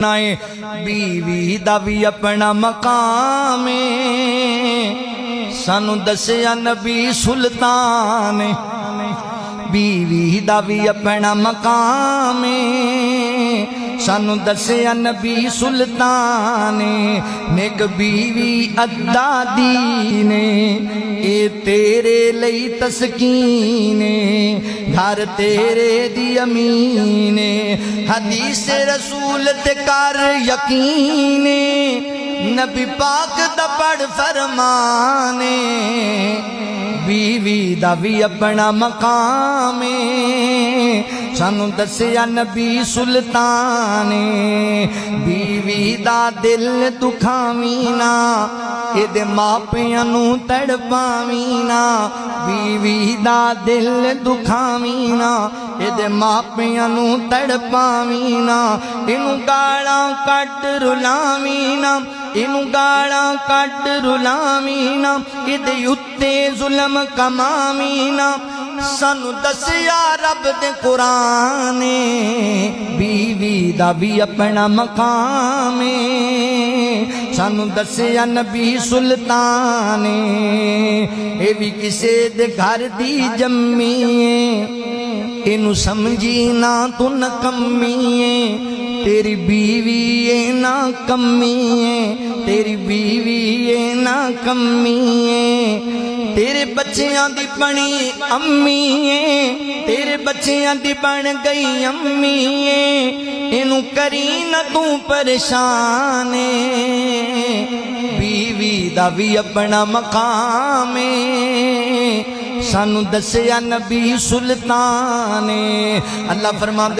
बीवी दा भी अपना मकाम सानू दसिया नबी सुल्तान। बीवी दा भी अपना मकाम सानू दसिया नबी सुल्तान। नेक बीवी अद्दा दीन ए तेरे लई तस्कीन, घर तेरे दी अमीन। हदीस रसूल ते कर यकीन, नबी पाक दा पढ़ फरमाने। बीवी दा भी अपना मकाम सानू दसिया नबी सुल्तान। बीवी दा दिल दुखावी ना, एदे मापियां नू तड़पावी ना। बीवी दा दिल दुखावी ना, एदे मापियां नू तड़पावी ना। इनू गालां कट रुलावी ना, इनू गालां कट रुलावी ना। इदे उत्ते जुल्म कमावी ना, सानू दसिया रब दे कुरान। बीवी दा भी अपना मकाम सानू दसिया नबी सुल्तान। ये भी किसे दे घर दी जम्मी, इनू समझी ना तू नकम्मी। तेरी बीवी है ना कमी है, तेरी बीवी है ना कमी है। तेरे बच्चियां दी बनी अम्मी है, तेरे बच्चियां दी बन गई अम्मी है। इनू करी न तू परेशान। बीवी दा भी अपना मकाम सानू दसिया नबी सुल्तान। अल्लाह फरमांदे